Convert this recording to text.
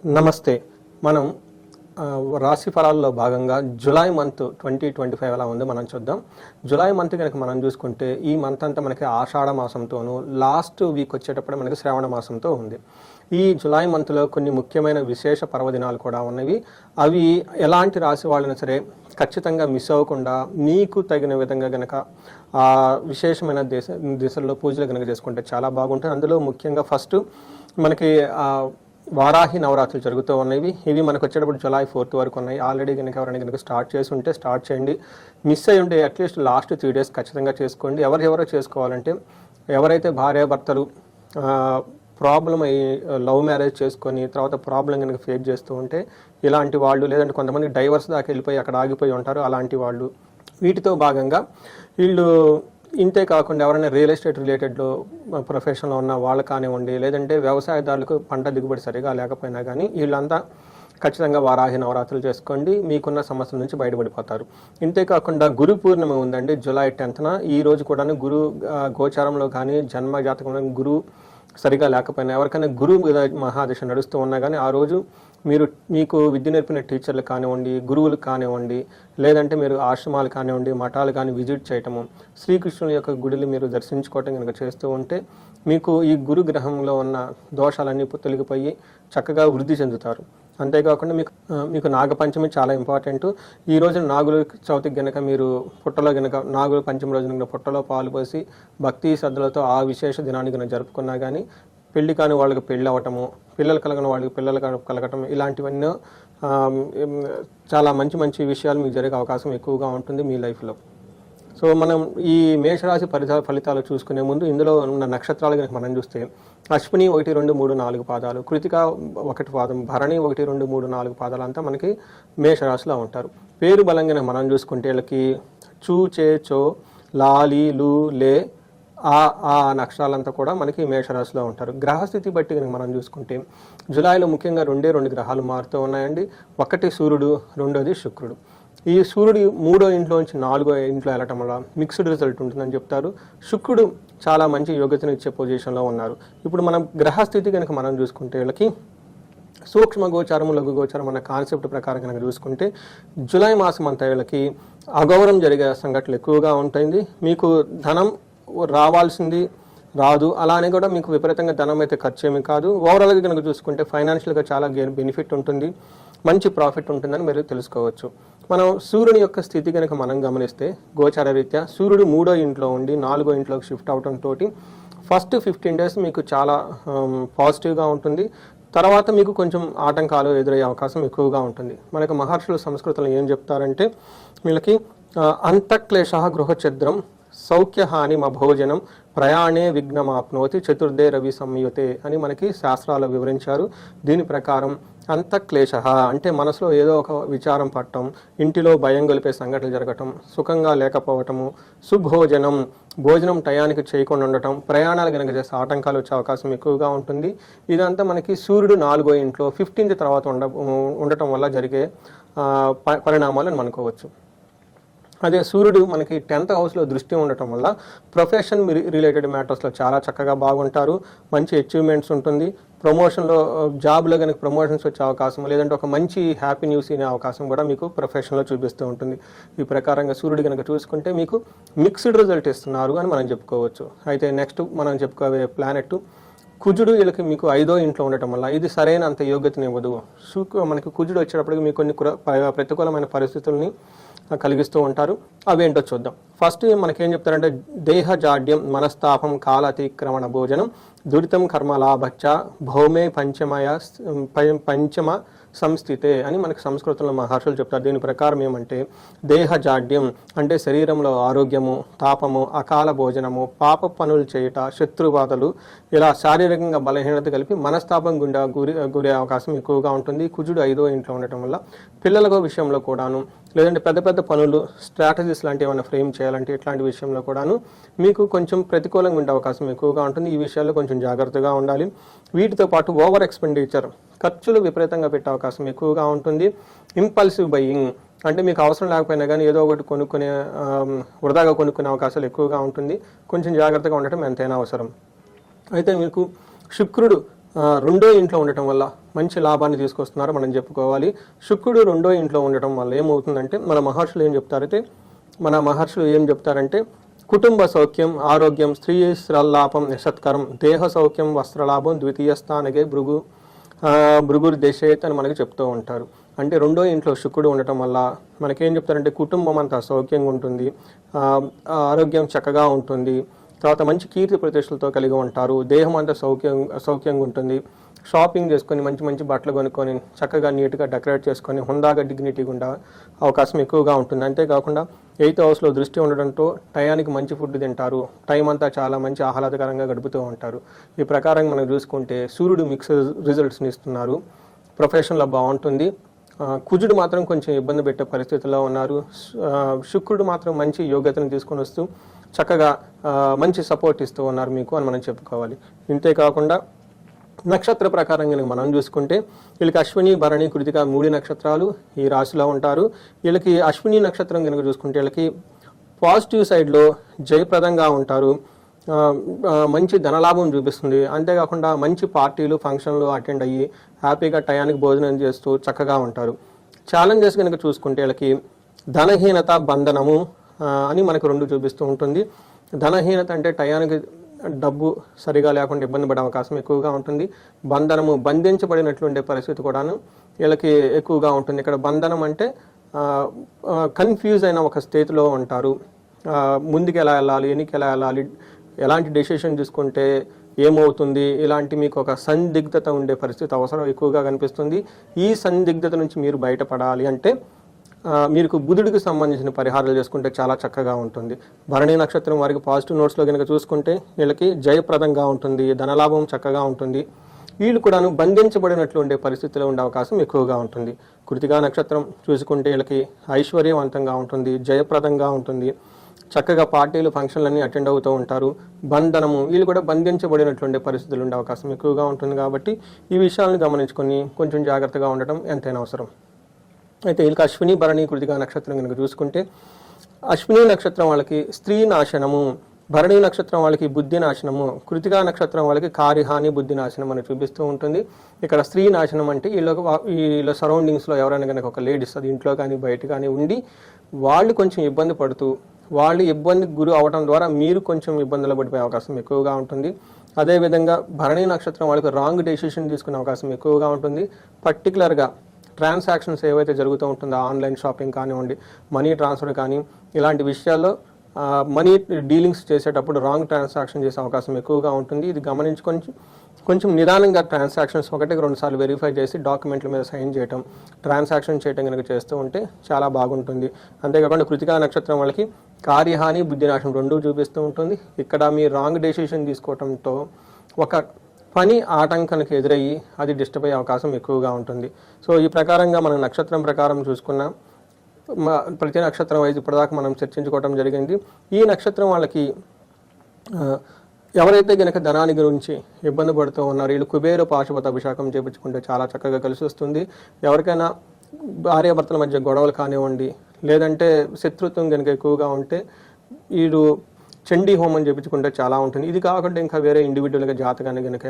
నమస్తే. మనం రాశి ఫలాల్లో భాగంగా జులై మంత్ 2025 ఎలా ఉందో మనం చూద్దాం. జులై మంత్ కనుక మనం చూసుకుంటే ఈ మంత్ అంతా మనకి ఆషాఢ మాసంతోనూ లాస్ట్ వీక్ వచ్చేటప్పుడు మనకి శ్రావణ మాసంతో ఉంది. ఈ జులై మంత్లో కొన్ని ముఖ్యమైన విశేష పర్వదినాలు కూడా ఉన్నవి. అవి ఎలాంటి రాశి వాళ్ళైనా సరే ఖచ్చితంగా మిస్ అవ్వకుండా మీకు తగిన విధంగా గనక ఆ విశేషమైన దిశల్లో పూజలు కనుక చేసుకుంటే చాలా బాగుంటుంది. అందులో ముఖ్యంగా ఫస్ట్ మనకి వారాహి నవరాత్రులు జరుగుతూ ఉన్నవి. ఇవి మనకు వచ్చేటప్పుడు జులై 4th వరకు ఉన్నాయి. ఆల్రెడీ కనుక ఎవరైనా కనుక స్టార్ట్ చేసి ఉంటే స్టార్ట్ చేయండి. మిస్ అయ్యి ఉంటే అట్లీస్ట్ లాస్ట్ 3 days ఖచ్చితంగా చేసుకోండి. ఎవరెవరో చేసుకోవాలంటే ఎవరైతే భార్యాభర్తలు ప్రాబ్లం అయ్యి లవ్ మ్యారేజ్ చేసుకొని తర్వాత ప్రాబ్లం కనుక ఫేస్ చేస్తూ ఉంటే ఇలాంటి వాళ్ళు, లేదంటే కొంతమంది డైవర్స్ దాకా వెళ్ళిపోయి అక్కడ ఆగిపోయి ఉంటారు, అలాంటి వాళ్ళు వీటితో భాగంగా వీళ్ళు ఇంతే కాకుండా ఎవరైనా రియల్ ఎస్టేట్ రిలేటెడ్లో ప్రొఫెషన్లో ఉన్న వాళ్ళు కానివ్వండి, లేదంటే వ్యవసాయదారులకు పంట దిగుబడి సరిగా లేకపోయినా కానీ వీళ్ళంతా ఖచ్చితంగా వారాహి నవరాత్రులు చేసుకోండి. మీకున్న సమస్యల నుంచి బయటపడిపోతారు. ఇంతేకాకుండా గురు పూర్ణిమ ఉందండి జూలై 10th. ఈ రోజు కూడా గురు గోచారంలో కానీ జన్మ జాతకంలో గురు సరిగా లేకపోయినా, ఎవరికైనా గురువు మహాదశ నడుస్తూ ఉన్నా కానీ ఆ రోజు మీకు విద్య నేర్పిన టీచర్లు కానివ్వండి, గురువులు కానివ్వండి, లేదంటే మీరు ఆశ్రమాలు కానివ్వండి, మఠాలు కానీ విజిట్ చేయటము, శ్రీకృష్ణుని యొక్క గుడిని మీరు దర్శించుకోవటం కనుక చేస్తూ ఉంటే మీకు ఈ గురు గ్రహంలో ఉన్న దోషాలన్నీ తొలగిపోయి చక్కగా వృద్ధి చెందుతారు. అంతేకాకుండా మీకు నాగపంచమి చాలా ఇంపార్టెంట్. ఈ రోజున నాగుల చవితికి గనక మీరు పుట్టలో గనక నాగుల పంచమి రోజున పుట్టలో పాలు పోసి భక్తి శ్రద్ధలతో ఆ విశేష దినాన్ని కనుక జరుపుకున్నా కానీ పెళ్లి కాని వాళ్ళకి పెళ్ళి అవ్వటము, పిల్లలు కలగని వాళ్ళకి పిల్లలు కలగటం, ఇలాంటివన్నీ చాలా మంచి మంచి విషయాలు మీకు జరిగే అవకాశం ఎక్కువగా ఉంటుంది మీ లైఫ్లో. సో మనం ఈ మేషరాశి ఫలితాలు చూసుకునే ముందు ఇందులో ఉన్న నక్షత్రాలు కనుక మనం చూస్తే అశ్విని 1, 2, 3, 4 పాదాలు, కృతిక 1 పాదం, భరణి 1, 2, 3, 4 పాదాలు అంతా మనకి మేషరాశిలో ఉంటారు. పేరు బలంగా మనం చూసుకుంటే వీళ్ళకి చూ, చే, చో, లాలి, లు, లే, ఆ నక్షత్రాలంతా కూడా మనకి మేషరాశిలో ఉంటారు. గ్రహస్థితి బట్టి కనుక మనం చూసుకుంటే జులైలో ముఖ్యంగా 2 గ్రహాలు మారుతూ ఉన్నాయండి. ఒకటి సూర్యుడు, రెండోది శుక్రుడు. ఈ సూర్యుడు 3వ ఇంట్లోంచి 4వ ఇంట్లో వెళ్ళటం వల్ల మిక్స్డ్ రిజల్ట్ ఉంటుందని చెప్తారు. శుక్రుడు చాలా మంచి యోగ్యతను ఇచ్చే పొజిషన్లో ఉన్నారు. ఇప్పుడు మనం గ్రహస్థితి కనుక మనం చూసుకుంటే వీళ్ళకి సూక్ష్మ గోచారం, లఘు గోచారం అన్న కాన్సెప్ట్ ప్రకారం కనుక చూసుకుంటే జులై మాసం అంతా వీళ్ళకి అగౌరవం జరిగే సంఘటనలు ఎక్కువగా ఉంటుంది. మీకు ధనం రావాల్సింది రాదు, అలానే కూడా మీకు విపరీతంగా ధనం అయితే ఖర్చు ఏమీ కాదు. ఓవరాల్గా కనుక చూసుకుంటే ఫైనాన్షియల్గా చాలా బెనిఫిట్ ఉంటుంది, మంచి ప్రాఫిట్ ఉంటుందని మీరు తెలుసుకోవచ్చు. మనం సూర్యుని యొక్క స్థితి కనుక మనం గమనిస్తే గోచార రీత్యా సూర్యుడు 3వ ఇంట్లో ఉండి 4వ ఇంట్లోకి షిఫ్ట్ అవడంతో ఫస్ట్ 15 days మీకు చాలా పాజిటివ్గా ఉంటుంది. తర్వాత మీకు కొంచెం ఆటంకాలు ఎదురయ్యే అవకాశం ఎక్కువగా ఉంటుంది. మనకు మహర్షుల సంస్కృతంలో ఏం చెప్తారంటే వీళ్ళకి అంతఃక్లేశ గృహఛద్రం సౌఖ్యహాని భోజనం ప్రయాణే విఘ్నమాప్నోతి చతుర్థే రవి సంయుతే అని మనకి శాస్త్రాలు వివరించారు. దీని ప్రకారం అంతఃక్లేశ అంటే మనసులో ఏదో ఒక విచారం పట్టడం, ఇంటిలో భయం గొలిపే సంఘటనలు జరగటం, సుఖంగా లేకపోవటము, సుభోజనం భోజనం టయానికి చేయకుండా ఉండటం, ప్రయాణాలు కనుక చేస్తే ఆటంకాలు వచ్చే అవకాశం ఎక్కువగా ఉంటుంది. ఇదంతా మనకి సూర్యుడు 4వ ఇంట్లో 15th తర్వాత ఉండటం వల్ల జరిగే పరిణామాలు అని అనుకోవచ్చు. అదే సూర్యుడు మనకి 10th హౌస్లో దృష్టి ఉండటం వల్ల ప్రొఫెషన్ రిలేటెడ్ మ్యాటర్స్లో చాలా చక్కగా బాగుంటారు, మంచి అచీవ్మెంట్స్ ఉంటుంది. ప్రమోషన్లో జాబ్లో కనుక ప్రమోషన్స్ వచ్చే అవకాశం, లేదంటే ఒక మంచి హ్యాపీ న్యూస్ అనే అవకాశం కూడా మీకు ప్రొఫెషన్లో చూపిస్తూ ఉంటుంది. ఈ ప్రకారంగా సూర్యుడు కనుక చూసుకుంటే మీకు మిక్స్డ్ రిజల్ట్ ఇస్తున్నారు అని మనం చెప్పుకోవచ్చు. అయితే నెక్స్ట్ మనం చెప్పుకోవే ప్లానెట్ కుజుడు. వీళ్ళకి మీకు 5వ ఇంట్లో ఉండటం వల్ల ఇది సరైన అంత యోగ్యతని ఇవ్వదు. మనకి కుజుడు వచ్చేటప్పటికి మీకు కొన్ని ప్రతికూలమైన పరిస్థితుల్ని కలిగిస్తూ ఉంటారు. అవేంటో చూద్దాం. ఫస్ట్ మనకేం చెప్తారంటే దేహ జాడ్యం, మనస్తాపం, కాలాతిక్రమణ భోజనం, దురితం కర్మలాభచ్చ భౌమే పంచమ సంస్థితే అని మనకు సంస్కృతంలో మహర్షులు చెప్తారు. దీని ప్రకారం ఏమంటే దేహ జాడ్యం అంటే శరీరంలో ఆరోగ్యము, తాపము, అకాల భోజనము, పాప పనులు చేయుట, శత్రుబాధలు, ఇలా శారీరకంగా బలహీనత కలిపి మనస్తాపం గురే అవకాశం ఎక్కువగా ఉంటుంది. కుజుడు 5వ ఇంట్లో ఉండటం వల్ల పిల్లల విషయంలో కూడాను, లేదంటే పెద్ద పెద్ద పనులు, స్ట్రాటజీస్ లాంటివి ఏమైనా ఫ్రేమ్ చేయాలంటే ఇట్లాంటి విషయంలో కూడాను మీకు కొంచెం ప్రతికూలంగా ఉండే అవకాశం ఎక్కువగా ఉంటుంది. ఈ విషయాల్లో కొంచెం జాగ్రత్తగా ఉండాలి. వీటితో పాటు ఓవర్ ఎక్స్పెండిచర్, ఖర్చులు విపరీతంగా పెట్టే అవకాశం ఎక్కువగా ఉంటుంది. ఇంపల్సివ్ బయింగ్ అంటే మీకు అవసరం లేకపోయినా కానీ ఏదో ఒకటి వృధాగా కొనుక్కునే అవకాశాలు ఎక్కువగా ఉంటుంది. కొంచెం జాగ్రత్తగా ఉండటం ఎంతైనా అవసరం. అయితే మీకు శుక్రుడు రెండో ఇంట్లో ఉండటం వల్ల మంచి లాభాన్ని తీసుకొస్తున్నారు మనం చెప్పుకోవాలి. శుక్రుడు రెండో ఇంట్లో ఉండటం వల్ల ఏమవుతుందంటే మన మహర్షులు ఏం చెప్తారంటే కుటుంబ సౌఖ్యం, ఆరోగ్యం, స్త్రీ శ్రల్లాపం, యశత్కరం, దేహ సౌఖ్యం, వస్త్రలాభం, ద్వితీయ స్థానకే భృగుర్ దేశేత్ అని మనకి చెప్తూ ఉంటారు. అంటే రెండో ఇంట్లో శుక్రుడు ఉండటం వల్ల మనకేం చెప్తారంటే కుటుంబం అంతా సౌఖ్యంగా ఉంటుంది, ఆరోగ్యం చక్కగా ఉంటుంది, తర్వాత మంచి కీర్తి ప్రతిష్టలతో కలిగి ఉంటారు, దేహం అంతా సౌఖ్యంగా ఉంటుంది, షాపింగ్ చేసుకొని మంచి మంచి బట్టలు కొనుక్కొని చక్కగా నీట్గా డెకరేట్ చేసుకొని హుందాగా డిగ్నిటీగా ఉండే అవకాశం ఎక్కువగా ఉంటుంది. అంతేకాకుండా 8th హౌస్లో దృష్టి ఉండడంతో టయానికి మంచి ఫుడ్ తింటారు, టైం అంతా చాలా మంచి ఆహ్లాదకరంగా గడుపుతూ ఉంటారు. ఈ ప్రకారంగా మనం చూసుకుంటే సూర్యుడు మిక్స్డ్ రిజల్ట్స్ని ఇస్తున్నారు, ప్రొఫెషన్లో బాగుంటుంది. కుజుడు మాత్రం కొంచెం ఇబ్బంది పెట్టే పరిస్థితుల్లో ఉన్నారు. శుక్రుడు మాత్రం మంచి యోగ్యతను తీసుకొని వస్తూ చక్కగా మంచి సపోర్ట్ ఇస్తూ ఉన్నారు మీకు అని మనం చెప్పుకోవాలి. ఇంతేకాకుండా నక్షత్ర ప్రకారం కనుక మనం చూసుకుంటే వీళ్ళకి అశ్విని, భరణి, కృతిక 3 నక్షత్రాలు ఈ రాశిలో ఉంటారు. వీళ్ళకి అశ్విని నక్షత్రం కనుక చూసుకుంటే వీళ్ళకి పాజిటివ్ సైడ్లో జయప్రదంగా ఉంటారు, మంచి ధనలాభం చూపిస్తుంది. అంతేకాకుండా మంచి పార్టీలు, ఫంక్షన్లు అటెండ్ అయ్యి హ్యాపీగా టయానికి భోజనం చేస్తూ చక్కగా ఉంటారు. ఛాలెంజెస్ కనుక చూసుకుంటే వీళ్ళకి ధనహీనత, బంధనము అని మనకు 2 చూపిస్తూ ఉంటుంది. ధనహీనత అంటే టయానికి డబ్బు సరిగా లేకుండా ఇబ్బంది పడే అవకాశం ఎక్కువగా ఉంటుంది. బంధనము, బంధించబడినట్లు ఉండే పరిస్థితి కూడాను వీళ్ళకి ఎక్కువగా ఉంటుంది. ఇక్కడ బంధనం అంటే కన్ఫ్యూజ్ అయిన ఒక స్థితిలో ఉంటారు, ముందుకు ఎలా వెళ్ళాలి, వెనక్కి ఎలా వెళ్ళాలి, ఎలాంటి డెసిషన్ తీసుకుంటే ఏమవుతుంది, ఇలాంటి మీకు ఒక సందిగ్ధత ఉండే పరిస్థితి అవసరం ఎక్కువగా కనిపిస్తుంది. ఈ సందిగ్ధత నుంచి మీరు బయటపడాలి అంటే మీకు బుధుడికి సంబంధించిన పరిహారాలు చేసుకుంటే చాలా చక్కగా ఉంటుంది. భరణి నక్షత్రం వారికి పాజిటివ్ నోట్స్లో కనుక చూసుకుంటే వీళ్ళకి జయప్రదంగా ఉంటుంది, ధనలాభం చక్కగా ఉంటుంది. వీళ్ళు కూడాను బంధించబడినట్లు ఉండే పరిస్థితిలో ఉండే అవకాశం ఎక్కువగా ఉంటుంది. కృతికా నక్షత్రం చూసుకుంటే వీళ్ళకి ఐశ్వర్యవంతంగా ఉంటుంది, జయప్రదంగా ఉంటుంది, చక్కగా పార్టీలు, ఫంక్షన్లన్నీ అటెండ్ అవుతూ ఉంటారు. బంధనము, వీళ్ళు కూడా బంధించబడినట్లుండే పరిస్థితులు ఉండే అవకాశం ఎక్కువగా ఉంటుంది. కాబట్టి ఈ విషయాలను గమనించుకొని కొంచెం జాగ్రత్తగా ఉండటం ఎంతైనా అవసరం. అయితే వీళ్ళకి అశ్విని, భరణి, కృతికా నక్షత్రం కనుక చూసుకుంటే అశ్విని నక్షత్రం వాళ్ళకి స్త్రీ నాశనము, భరణి నక్షత్రం వాళ్ళకి బుద్ధి నాశనము, కృతికా నక్షత్రం వాళ్ళకి కార్యహాని, బుద్ధి నాశనం అని చూపిస్తూ ఉంటుంది. ఇక్కడ స్త్రీ నాశనం అంటే వీళ్ళ సరౌండింగ్స్లో ఎవరైనా కనుక ఒక లేడీస్, అది ఇంట్లో కానీ బయట కానీ ఉండి వాళ్ళు కొంచెం ఇబ్బంది పడుతూ వాళ్ళు ఇబ్బందికి గురి అవడం ద్వారా మీరు కొంచెం ఇబ్బందులు పడిపోయే అవకాశం ఎక్కువగా ఉంటుంది. అదేవిధంగా భరణి నక్షత్రం వాళ్ళకి రాంగ్ డెసిషన్ తీసుకునే అవకాశం ఎక్కువగా ఉంటుంది. పర్టికులర్గా ట్రాన్సాక్షన్స్ ఏవైతే జరుగుతూ ఉంటుందో ఆన్లైన్ షాపింగ్ కానివ్వండి, మనీ ట్రాన్స్ఫర్ కానీ ఇలాంటి విషయాల్లో మనీ డీలింగ్స్ చేసేటప్పుడు రాంగ్ ట్రాన్సాక్షన్ చేసే అవకాశం ఎక్కువగా ఉంటుంది. ఇది గమనించుకొని కొంచెం నిదానంగా ట్రాన్సాక్షన్స్ 1-2 సార్లు వెరిఫై చేసి డాక్యుమెంట్ల మీద సైన్ చేయటం, ట్రాన్సాక్షన్ చేయటం కనుక చేస్తూ ఉంటే చాలా బాగుంటుంది. అంతేకాకుండా కృతికా నక్షత్రం వాళ్ళకి కార్యహాని, బుద్ధినాశనం 2 చూపిస్తూ ఉంటుంది. ఇక్కడ మీ రాంగ్ డెసిషన్ తీసుకోవడంతో ఒక పని ఆటంకానికి ఎదురయ్యి అది డిస్టర్బ్ అయ్యే అవకాశం ఎక్కువగా ఉంటుంది. సో ఈ ప్రకారంగా మనం నక్షత్రం ప్రకారం చూసుకున్నాం. ప్రతి నక్షత్రం వైజ్ ఇప్పటిదాకా మనం చర్చించుకోవడం జరిగింది. ఈ నక్షత్రం వాళ్ళకి ఎవరైతే కనుక ధనాన్ని గురించి ఇబ్బంది పడుతూ ఉన్నారో వీళ్ళు కుబేర పాశుపత అభిషేకం చేయించుకుంటే చాలా చక్కగా కలిసి వస్తుంది. ఎవరికైనా భార్యాభర్తల మధ్య గొడవలు కానివ్వండి, లేదంటే శత్రుత్వం కనుక ఎక్కువగా ఉంటే వీడు చండీ హోమం చేయించుకుంటే చాలా ఉంటుంది. ఇది కాకుండా ఇంకా వేరే ఇండివిజువల్గా జాతకాన్ని కనుక